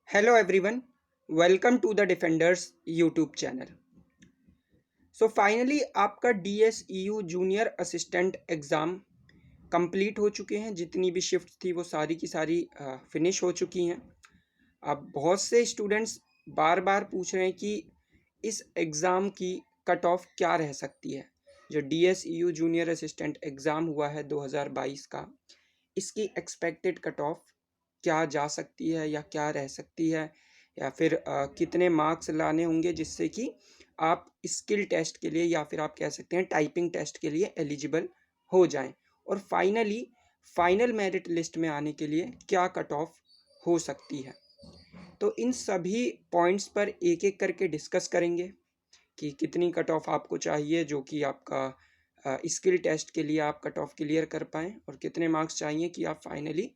Hello everyone, welcome to the Defenders YouTube channel. So finally आपका DSEU junior assistant exam complete हो चुके हैं। जितनी भी शिफ्ट थी वो सारी की सारी फिनिश हो चुकी हैं। अब बहुत से स्टूडेंट्स बार बार पूछ रहे हैं कि इस एग्ज़ाम की कट ऑफ क्या रह सकती है। जो DSEU जूनियर असिस्टेंट एग्ज़ाम हुआ है 2022 का, इसकी एक्सपेक्टेड कट ऑफ क्या जा सकती है या क्या रह सकती है, या फिर कितने मार्क्स लाने होंगे जिससे कि आप स्किल टेस्ट के लिए या फिर आप कह सकते हैं टाइपिंग टेस्ट के लिए एलिजिबल हो जाएं, और फाइनली फाइनल मेरिट लिस्ट में आने के लिए क्या कट ऑफ हो सकती है। तो इन सभी पॉइंट्स पर एक एक करके डिस्कस करेंगे कि कितनी कट ऑफ आपको चाहिए जो कि आपका स्किल टेस्ट के लिए आप कट ऑफ क्लियर कर पाएँ, और कितने मार्क्स चाहिए कि आप फाइनली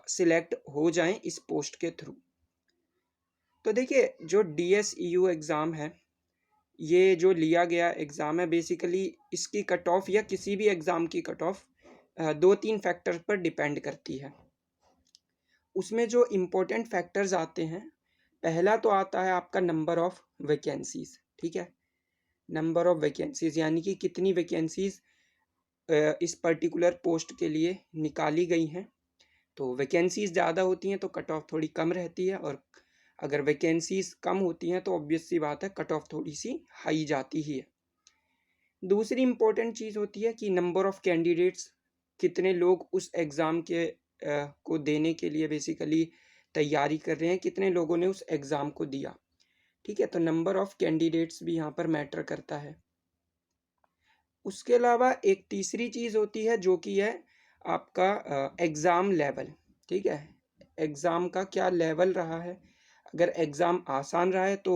सिलेक्ट हो जाएं इस पोस्ट के थ्रू। तो देखिए, जो DSEU एग्ज़ाम है, ये जो लिया गया एग्ज़ाम है, बेसिकली इसकी कट ऑफ या किसी भी एग्ज़ाम की कट ऑफ दो तीन फैक्टर्स पर डिपेंड करती है। उसमें जो इम्पोर्टेंट फैक्टर्स आते हैं, पहला तो आता है आपका नंबर ऑफ वैकेंसीज़। ठीक है, नंबर ऑफ वैकेंसीज़ यानी कि कितनी वैकेंसीज़ इस पर्टिकुलर पोस्ट के लिए निकाली गई हैं। तो वैकेंसीज़ ज़्यादा होती हैं तो कट ऑफ थोड़ी कम रहती है, और अगर वैकेंसीज़ कम होती हैं तो ऑब्वियस सी बात है कट ऑफ थोड़ी सी हाई जाती ही है। दूसरी इम्पोर्टेंट चीज़ होती है कि नंबर ऑफ़ कैंडिडेट्स, कितने लोग उस एग्ज़ाम के को देने के लिए बेसिकली तैयारी कर रहे हैं, कितने लोगों ने उस एग्ज़ाम को दिया। ठीक है, तो नंबर ऑफ़ कैंडिडेट्स भी यहाँ पर मैटर करता है। उसके अलावा एक तीसरी चीज़ होती है जो कि है आपका एग्ज़ाम लेवल। ठीक है, एग्ज़ाम का क्या लेवल रहा है। अगर एग्ज़ाम आसान रहा है तो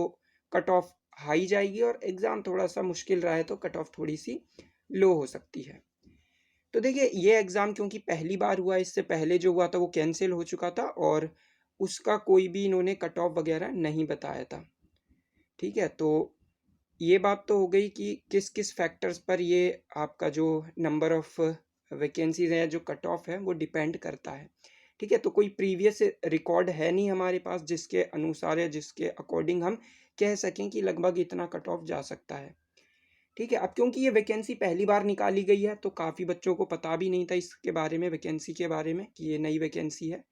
कट ऑफ हाई जाएगी, और एग्ज़ाम थोड़ा सा मुश्किल रहा है तो कट ऑफ थोड़ी सी लो हो सकती है। तो देखिए, ये एग्ज़ाम क्योंकि पहली बार हुआ, इससे पहले जो हुआ था वो कैंसिल हो चुका था, और उसका कोई भी इन्होंने कट ऑफ वगैरह नहीं बताया था। ठीक है, तो ये बात तो हो गई कि किस किस फैक्टर्स पर ये आपका जो नंबर ऑफ़ वैकेंसीज़ है, जो कट ऑफ है, वो डिपेंड करता है। ठीक है, तो कोई प्रीवियस रिकॉर्ड है नहीं हमारे पास जिसके अनुसार या जिसके अकॉर्डिंग हम कह सकें कि लगभग इतना कट ऑफ जा सकता है। ठीक है, अब क्योंकि ये वैकेंसी पहली बार निकाली गई है तो काफ़ी बच्चों को पता भी नहीं था इसके बारे में, वैकेंसी के बारे में, कि ये नई वैकेंसी है।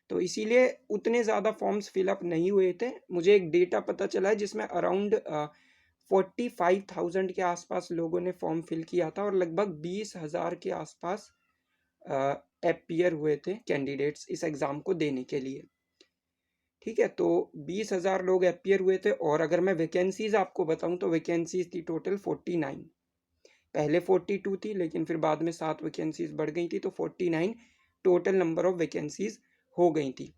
तो इसीलिए उतने ज़्यादा फॉर्म्स फिलअप नहीं हुए थे। मुझे एक डेटा पता चला है जिसमें अराउंड 45,000 के आसपास लोगों ने फॉर्म फिल किया था, और लगभग 20,000 के आसपास अपीयर हुए थे कैंडिडेट्स इस एग्ज़ाम को देने के लिए। ठीक है, तो 20,000 लोग अपीयर हुए थे, और अगर मैं वैकेंसीज़ आपको बताऊं तो वैकेंसीज़ थी टोटल 49। पहले 42 थी, लेकिन फिर बाद में 7 वैकेंसीज़ बढ़ गई थी, तो 49 टोटल नंबर ऑफ वैकेंसीज़ हो गई थी।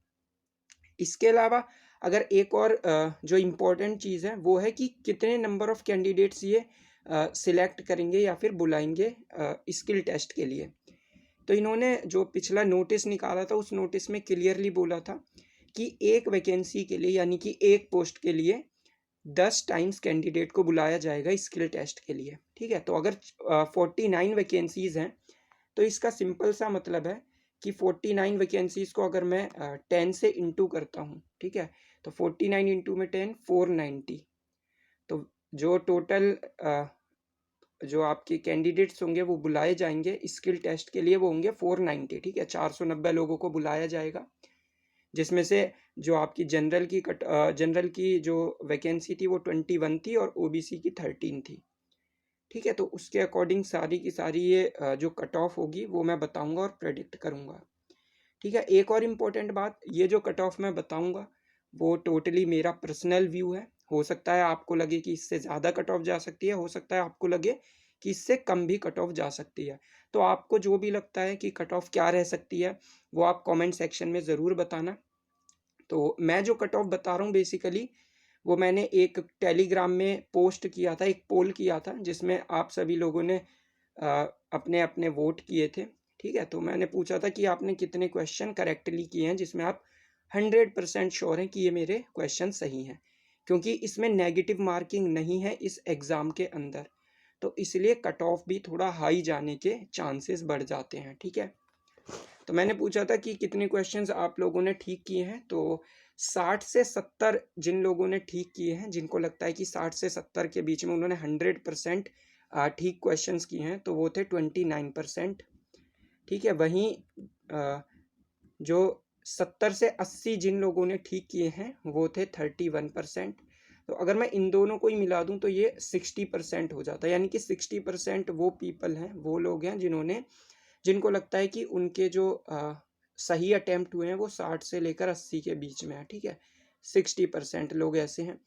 इसके अलावा अगर एक और जो इम्पोर्टेंट चीज़ है वो है कि कितने नंबर ऑफ़ कैंडिडेट्स ये सिलेक्ट करेंगे या फिर बुलाएंगे स्किल टेस्ट के लिए। तो इन्होंने जो पिछला नोटिस निकाला था उस नोटिस में क्लियरली बोला था कि एक वैकेंसी के लिए, यानी कि एक पोस्ट के लिए 10 टाइम्स कैंडिडेट को बुलाया जाएगा स्किल टेस्ट के लिए। ठीक है, तो अगर 49 वैकेंसीज़ हैं तो इसका सिंपल सा मतलब है कि 49 वैकेंसीज़ को अगर मैं 10 से इंटू करता हूँ, ठीक है, तो 49 इंटू में 10 490। तो जो टोटल जो आपके कैंडिडेट्स होंगे वो बुलाए जाएंगे स्किल टेस्ट के लिए वो होंगे 490। ठीक है, 490 लोगों को बुलाया जाएगा, जिसमें से जो आपकी जनरल की जो वैकेंसी थी वो 21 थी, और ओबीसी की 13 थी। ठीक है, तो उसके अकॉर्डिंग सारी की सारी ये जो कट ऑफ होगी वो मैं बताऊंगा और प्रेडिक्ट करूंगा। ठीक है, एक और इम्पोर्टेंट बात, ये जो कट ऑफ मैं बताऊंगा वो टोटली मेरा पर्सनल व्यू है। हो सकता है आपको लगे कि इससे ज़्यादा कट ऑफ जा सकती है, हो सकता है आपको लगे कि इससे कम भी कट ऑफ जा सकती है। तो आपको जो भी लगता है कि कट ऑफ क्या रह सकती है वो आप कमेंट सेक्शन में ज़रूर बताना। तो मैं जो कट ऑफ बता रहा हूँ बेसिकली वो मैंने एक टेलीग्राम में पोस्ट किया था, एक पोल किया था जिसमें आप सभी लोगों ने अपने अपने वोट किए थे। ठीक है, तो मैंने पूछा था कि आपने कितने क्वेश्चन करेक्टली किए हैं जिसमें आप 100% श्योर हैं कि ये मेरे क्वेश्चन सही हैं, क्योंकि इसमें नेगेटिव मार्किंग नहीं है इस एग्ज़ाम के अंदर, तो इसलिए कट ऑफ भी थोड़ा हाई जाने के चांसेस बढ़ जाते हैं। ठीक है, तो मैंने पूछा था कि कितने क्वेश्चंस आप लोगों ने ठीक किए हैं, तो 60 से 70 जिन लोगों ने ठीक किए हैं, जिनको लगता है कि 60 से 70 के बीच में उन्होंने 100% ठीक क्वेश्चंस किए हैं, तो वो थे 29%। ठीक है, वहीं जो 70 से 80 जिन लोगों ने ठीक किए हैं वो थे 31%। तो अगर मैं इन दोनों को ही मिला दूं तो ये 60% हो जाता है, यानी कि 60% वो पीपल हैं, वो लोग हैं जिनको लगता है कि उनके जो सही अटेम्प्ट हुए हैं वो 60 से लेकर 80 के बीच में है। ठीक है, 60% लोग ऐसे हैं।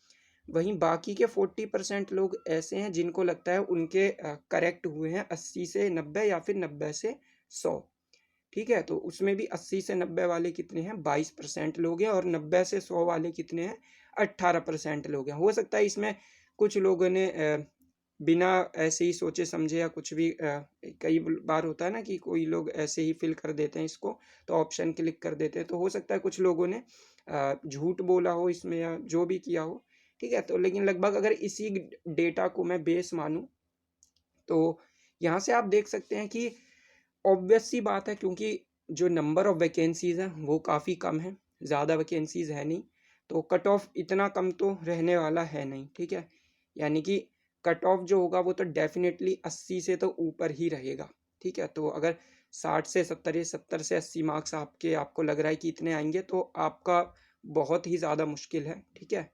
वहीं बाकी के 40% लोग ऐसे हैं जिनको लगता है उनके करेक्ट हुए हैं 80 से 90 या फिर 90 से 100। ठीक है, तो उसमें भी 80 से 90 वाले कितने हैं, 22% लोग हैं, और 90 से 100 वाले कितने हैं, 18% लोग हैं। हो सकता है इसमें कुछ लोगों ने बिना ऐसे ही सोचे समझे या कुछ भी, कई बार होता है ना कि कोई लोग ऐसे ही फिल कर देते हैं इसको, तो ऑप्शन क्लिक कर देते हैं, तो हो सकता है कुछ लोगों ने झूठ बोला हो इसमें या जो भी किया हो। ठीक है, तो लेकिन लगभग अगर इसी डेटा को मैं बेस मानूं तो यहाँ से आप देख सकते हैं कि ऑब्वियस सी बात है, क्योंकि जो नंबर ऑफ वैकेंसीज हैं वो काफ़ी कम है, ज़्यादा वैकेंसीज है नहीं, तो कट ऑफ इतना कम तो रहने वाला है नहीं। ठीक है, यानी कि कट ऑफ जो होगा वो तो डेफिनेटली 80 से तो ऊपर ही रहेगा। ठीक है, तो अगर 60 से 70 या 70 से 80 मार्क्स आपको लग रहा है कि इतने आएंगे, तो आपका बहुत ही ज़्यादा मुश्किल है। ठीक है,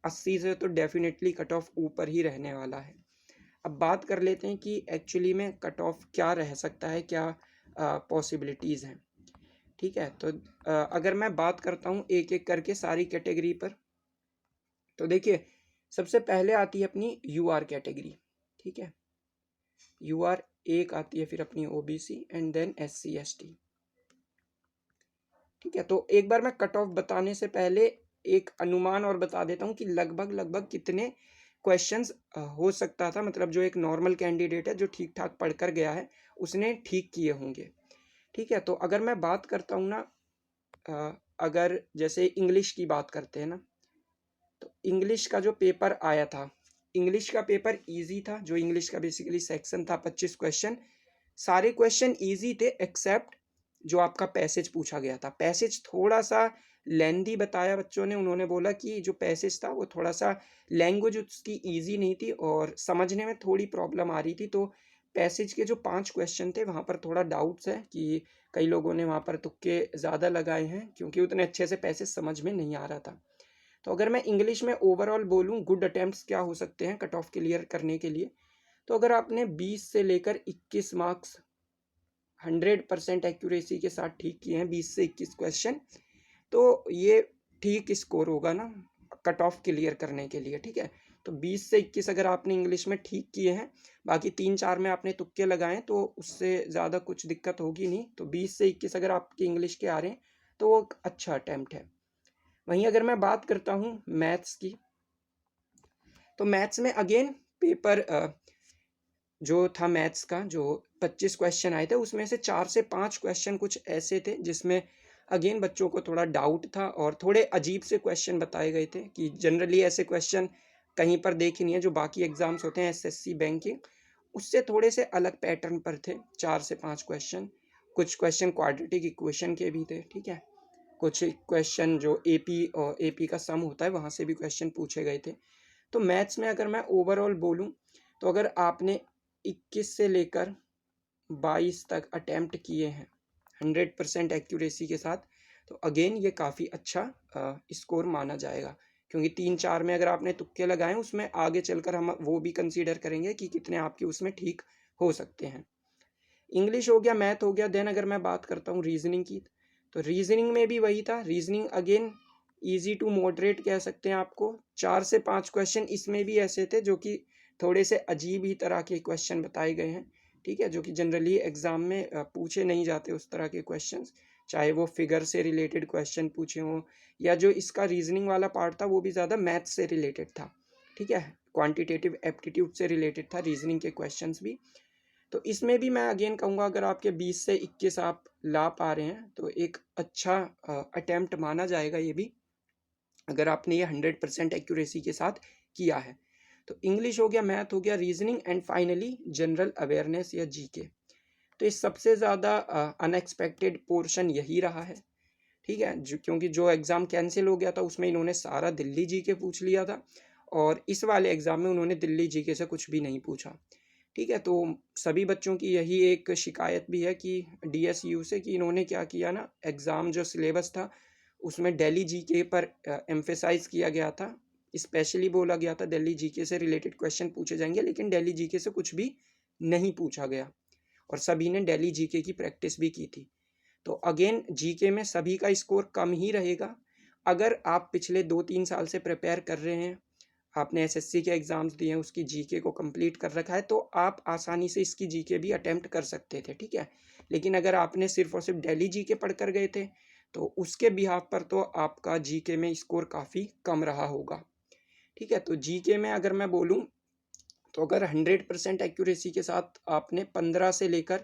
80 से तो डेफिनेटली कट ऑफ ऊपर ही रहने वाला है। अब बात कर लेते हैं कि एक्चुअली में कट ऑफ क्या रह सकता है, क्या पॉसिबिलिटीज़ हैं। ठीक है, तो अगर मैं बात करता हूँ एक एक करके सारी कैटेगरी पर, तो देखिए सबसे पहले आती है अपनी यू आर कैटेगरी। ठीक है, यू आर एक आती है, फिर अपनी OBC and then S C S T. ठीक है, तो एक बार मैं कट ऑफ बताने से पहले एक अनुमान और बता देता हूँ कि लगभग लगभग कितने क्वेश्चंस हो सकता था, मतलब जो एक नॉर्मल कैंडिडेट है जो ठीक ठाक पढ़कर गया है उसने ठीक किए होंगे। ठीक है, तो अगर मैं बात करता हूँ ना, अगर जैसे इंग्लिश की बात करते हैं ना, तो इंग्लिश का जो पेपर आया था, इंग्लिश का पेपर इजी था। जो इंग्लिश का बेसिकली सेक्शन था 25 क्वेश्चन, सारे क्वेश्चन इजी थे एक्सेप्ट जो आपका पैसेज पूछा गया था। पैसेज थोड़ा सा लेंदी बताया बच्चों ने, उन्होंने बोला कि जो पैसेज था वो थोड़ा सा, लैंग्वेज उसकी इजी नहीं थी और समझने में थोड़ी प्रॉब्लम आ रही थी। तो पैसेज के जो 5 क्वेश्चन थे वहाँ पर थोड़ा डाउट्स है कि कई लोगों ने वहाँ पर तुक्के ज़्यादा लगाए हैं, क्योंकि उतने अच्छे से पैसेज समझ में नहीं आ रहा था। तो अगर मैं इंग्लिश में ओवरऑल बोलूँ गुड अटेम्प्ट्स क्या हो सकते हैं कट ऑफ क्लियर करने के लिए, तो अगर आपने 20 से लेकर 21 मार्क्स 100% एक्यूरेसी के साथ ठीक किए हैं, 20 से 21 क्वेश्चन, तो ये ठीक स्कोर होगा ना कट ऑफ क्लियर करने के लिए। ठीक है, तो 20 से 21 अगर आपने इंग्लिश में ठीक किए हैं, बाकी 3-4 में आपने तुक्के लगाए, तो उससे ज़्यादा कुछ दिक्कत होगी नहीं। तो 20 से 21 अगर आपके इंग्लिश के आ रहे हैं तो वो अच्छा अटैम्प्ट है। वहीं अगर मैं बात करता हूँ मैथ्स की, तो मैथ्स में अगेन पेपर जो था मैथ्स का, जो 25 क्वेश्चन आए थे उसमें से 4 से 5 क्वेश्चन कुछ ऐसे थे जिसमें अगेन बच्चों को थोड़ा डाउट था और थोड़े अजीब से क्वेश्चन बताए गए थे कि जनरली ऐसे क्वेश्चन कहीं पर देखे नहीं है। जो बाकी एग्जाम्स होते हैं एसएससी बैंकिंग, उससे थोड़े से अलग पैटर्न पर थे 4 से 5 क्वेश्चन। कुछ क्वेश्चन क्वाड्रेटिक इक्वेशन के भी थे। ठीक है, कुछ क्वेश्चन जो एपी और एपी का सम होता है वहाँ से भी क्वेश्चन पूछे गए थे। तो मैथ्स में अगर मैं ओवरऑल बोलूँ, तो अगर आपने 21 से लेकर 22 तक अटेम्प्ट किए हैं 100% एक्यूरेसी के साथ, तो अगेन ये काफ़ी अच्छा स्कोर माना जाएगा, क्योंकि 3-4 में अगर आपने तुक्के लगाए उसमें आगे चलकर हम वो भी कंसीडर करेंगे कि कितने आपके उसमें ठीक हो सकते हैं। इंग्लिश हो गया, मैथ हो गया, देन अगर मैं बात करता हूँ रीजनिंग की, तो रीजनिंग में भी वही था। Reasoning again easy to moderate कह सकते हैं आपको। 4 से 5 क्वेश्चन इसमें भी ऐसे थे जो कि थोड़े से अजीब ही तरह के क्वेश्चन बताए गए हैं। ठीक है, जो कि जनरली एग्जाम में पूछे नहीं जाते उस तरह के क्वेश्चंस, चाहे वो फिगर से रिलेटेड क्वेश्चन पूछे हों या जो इसका रीजनिंग वाला पार्ट था वो भी ज़्यादा मैथ से रिलेटेड था। ठीक है, क्वांटिटेटिव एप्टीट्यूड से रिलेटेड था रीजनिंग के क्वेश्चंस भी। तो इसमें भी मैं अगेन कहूँगा अगर आपके 20 से 21 आप ला पा रहे हैं तो एक अच्छा अटेम्प्ट माना जाएगा ये भी, अगर आपने ये 100% एक्यूरेसी के साथ किया है। तो इंग्लिश हो गया, मैथ हो गया, reasoning and finally general awareness या जीके। तो ये सबसे ज़्यादा अनएक्सपेक्टेड पोर्शन यही रहा है, ठीक है, क्योंकि जो एग्ज़ाम कैंसिल हो गया था उसमें इन्होंने सारा दिल्ली जीके पूछ लिया था और इस वाले एग्ज़ाम में उन्होंने दिल्ली जीके से कुछ भी नहीं पूछा, ठीक है। तो सभी बच्चों की यही एक शिकायत भी है कि डीएसयू से, कि इन्होंने क्या किया ना, एग्ज़ाम जो सिलेबस था उसमें दिल्ली जीके पर एम्फेसाइज किया गया था, स्पेशली बोला गया था दिल्ली जीके से रिलेटेड क्वेश्चन पूछे जाएंगे, लेकिन दिल्ली जीके से कुछ भी नहीं पूछा गया और सभी ने दिल्ली जीके की प्रैक्टिस भी की थी। तो अगेन जीके में सभी का स्कोर कम ही रहेगा। अगर आप पिछले 2-3 साल से प्रिपेयर कर रहे हैं, आपने एसएससी के एग्ज़ाम्स दिए हैं, उसकी जीके को कंप्लीट कर रखा है, तो आप आसानी से इसकी जीके भी अटेम्प्ट कर सकते थे, ठीक है। लेकिन अगर आपने सिर्फ और सिर्फ दिल्ली जीके पढ़ कर गए थे तो उसके बिहाफ पर तो आपका जीके में स्कोर काफ़ी कम रहा होगा, ठीक है। तो जीके में अगर मैं बोलूँ तो अगर 100% एक्यूरेसी के साथ आपने 15 से लेकर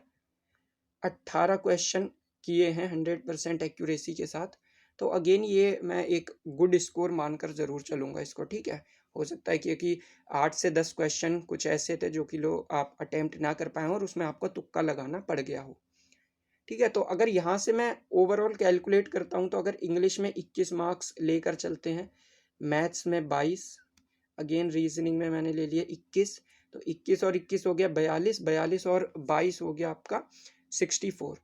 18 क्वेश्चन किए हैं 100% एक्यूरेसी के साथ, तो अगेन ये मैं एक गुड स्कोर मानकर ज़रूर चलूँगा इसको, ठीक है। हो सकता है क्योंकि 8 से 10 क्वेश्चन कुछ ऐसे थे जो कि लोग आप अटेम्प्ट ना कर पाए और उसमें आपको तुक्का लगाना पड़ गया हो, ठीक है। तो अगर यहाँ से मैं ओवरऑल कैलकुलेट करता हूँ तो अगर इंग्लिश में 21 मार्क्स लेकर चलते हैं, मैथ्स में 22, अगेन रीजनिंग में मैंने ले लिया 21, तो 21 और 21 हो गया 42, 42 और 22 हो गया आपका 64,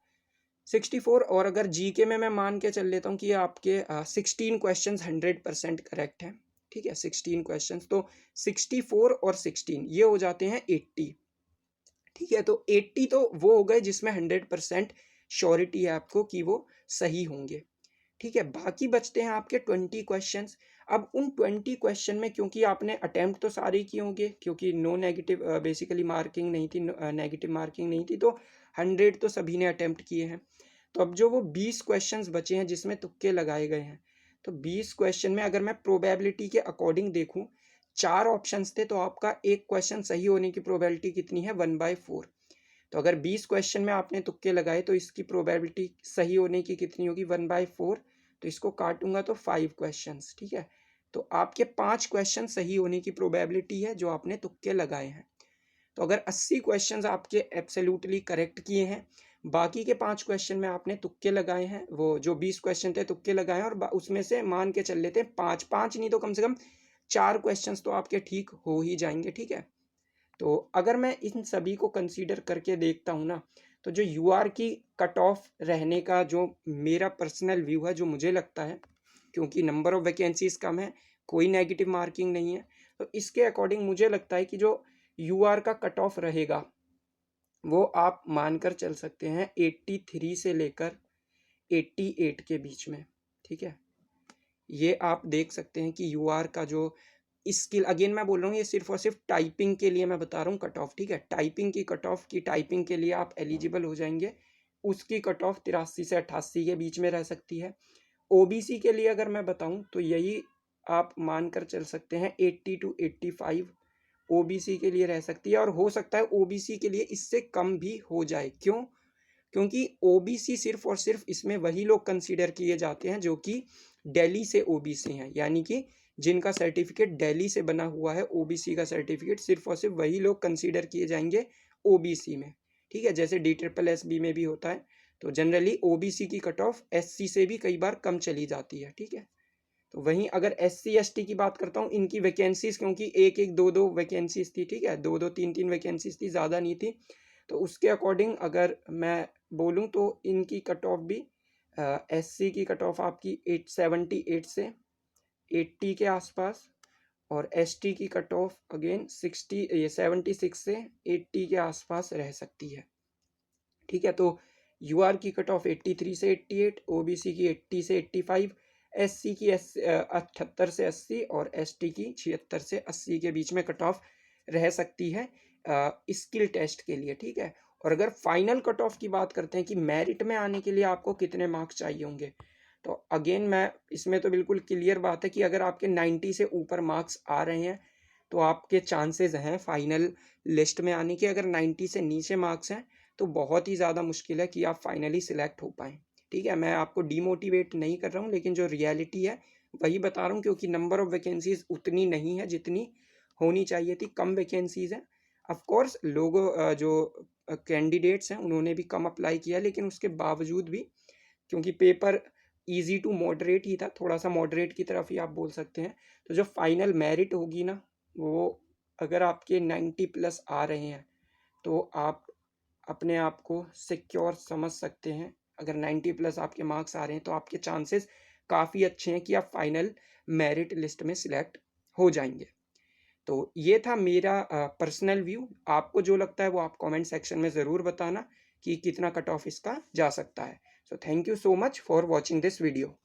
64। और अगर जीके में मैं मान के चल लेता हूँ कि आपके 16 क्वेश्चन 100% करेक्ट हैं, ठीक है, 16 क्वेश्चन, तो 64 और 16 ये हो जाते हैं 80, ठीक है। तो 80 तो वो हो गए जिसमें 100% श्योरिटी है आपको कि वो सही होंगे, ठीक है। बाकी बचते हैं आपके 20 क्वेश्चंस। अब उन 20 क्वेश्चन में क्योंकि आपने अटेम्प्ट तो सारे किए होंगे, क्योंकि नो नेगेटिव बेसिकली मार्किंग नहीं थी, नेगेटिव मार्किंग नहीं थी, तो 100 तो सभी ने अटेम्प्ट किए हैं। तो अब जो वो 20 क्वेश्चंस बचे हैं जिसमें तुक्के लगाए गए हैं, तो 20 क्वेश्चन में अगर मैं प्रोबेबिलिटी के अकॉर्डिंग देखूं, 4 ऑप्शंस थे, तो आपका एक क्वेश्चन सही होने की प्रोबेबिलिटी कितनी है, 1/4। तो अगर 20 क्वेश्चन में आपने तुक्के लगाए तो इसकी प्रोबेबिलिटी सही होने की कितनी होगी, 1/4। तो इसको काटूंगा तो 5 क्वेश्चंस, ठीक है। तो आपके 5 क्वेश्चन सही होने की प्रोबेबिलिटी है जो आपने तुक्के लगाए हैं। तो अगर 80 क्वेश्चंस आपके एब्सोल्युटली करेक्ट किए हैं, बाकी के 5 क्वेश्चन में आपने तुक्के लगाए हैं, वो जो 20 क्वेश्चन थे तुक्के लगाए हैं, और उसमें से मान के चल लेते हैं 5 नहीं तो कम से कम 4 क्वेश्चंस तो आपके ठीक हो ही जाएंगे, ठीक है। तो अगर मैं इन सभी को कंसीडर करके देखता हूँ ना, तो जो यूआर की कट ऑफ रहने का जो मेरा पर्सनल व्यू है, जो मुझे लगता है, क्योंकि नंबर ऑफ वैकेंसीज कम है, कोई नेगेटिव मार्किंग नहीं है, तो इसके अकॉर्डिंग मुझे लगता है कि जो यूआर का कट ऑफ रहेगा वो आप मानकर चल सकते हैं 83 से लेकर 88 के बीच में, ठीक है। ये आप देख सकते हैं कि यूआर का जो स्किल, अगेन मैं बोल रहा हूँ ये सिर्फ और सिर्फ टाइपिंग के लिए मैं बता रहा हूँ कट ऑफ, ठीक है। टाइपिंग की कट ऑफ की टाइपिंग के लिए आप एलिजिबल हो जाएंगे, उसकी कट ऑफ 83 से 88 के बीच में रह सकती है। ओबीसी के लिए अगर मैं बताऊँ तो यही आप मानकर चल सकते हैं 80 to 85 ओबीसी के लिए रह सकती है, और हो सकता है ओबीसी के लिए इससे कम भी हो जाए। क्यों? क्योंकि ओबीसी सिर्फ और सिर्फ इसमें वही लोग कंसीडर किए जाते हैं जो कि दिल्ली से ओबीसी हैं, यानी कि जिनका सर्टिफिकेट दिल्ली से बना हुआ है, ओबीसी का सर्टिफिकेट, सिर्फ और सिर्फ वही लोग कंसीडर किए जाएंगे ओबीसी में, ठीक है। जैसे DSSS में भी होता है, तो जनरली ओबीसी की कट ऑफ एससी से भी कई बार कम चली जाती है, ठीक है। तो वहीं अगर SC ST की बात करता हूँ, इनकी वैकेंसीज क्योंकि एक एक दो दो वैकेंसीज थी, ठीक है, दो दो तीन तीन वैकेंसीज थी, ज़्यादा नहीं थी, तो उसके अकॉर्डिंग अगर मैं बोलूँ तो इनकी कट ऑफ भी SC की कट ऑफ आपकी 878 से 80 के आसपास, और ST की कट ऑफ अगेन 76 से 80 के आसपास रह सकती है, ठीक है। तो यूआर की कट ऑफ 83 से 88, ओबीसी की 80 से 85, एससी की 78 से 80, और एसटी की 76 से 80 के बीच में कट ऑफ रह सकती है स्किल टेस्ट के लिए, ठीक है। और अगर फाइनल कट ऑफ की बात करते हैं कि मेरिट में आने के लिए आपको कितने मार्क्स चाहिए होंगे, तो अगेन मैं इसमें तो बिल्कुल क्लियर बात है कि अगर आपके 90 से ऊपर मार्क्स आ रहे हैं तो आपके चांसेस हैं फाइनल लिस्ट में आने के। अगर 90 से नीचे मार्क्स हैं तो बहुत ही ज़्यादा मुश्किल है कि आप फाइनली सिलेक्ट हो पाएँ, ठीक है। मैं आपको डीमोटिवेट नहीं कर रहा हूँ, लेकिन जो रियलिटी है वही बता रहा हूँ, क्योंकि नंबर ऑफ़ वैकेंसीज उतनी नहीं है जितनी होनी चाहिए थी, कम वैकेंसीज हैं। ऑफ कोर्स लोगों जो कैंडिडेट्स हैं उन्होंने भी कम अप्लाई किया, लेकिन उसके बावजूद भी क्योंकि पेपर ईजी टू मॉडरेट ही था, थोड़ा सा मॉडरेट की तरफ ही आप बोल सकते हैं, तो जो फाइनल मेरिट होगी ना वो अगर आपके 90+ आ रहे हैं तो आप अपने आप को सिक्योर समझ सकते हैं। अगर 90+ आपके मार्क्स आ रहे हैं तो आपके चांसेस काफ़ी अच्छे हैं कि आप फाइनल मेरिट लिस्ट में सिलेक्ट हो जाएंगे। तो ये था मेरा पर्सनल व्यू। आपको जो लगता है वो आप कमेंट सेक्शन में ज़रूर बताना कि कितना कट ऑफ इसका जा सकता है। So thank you so much for watching this video.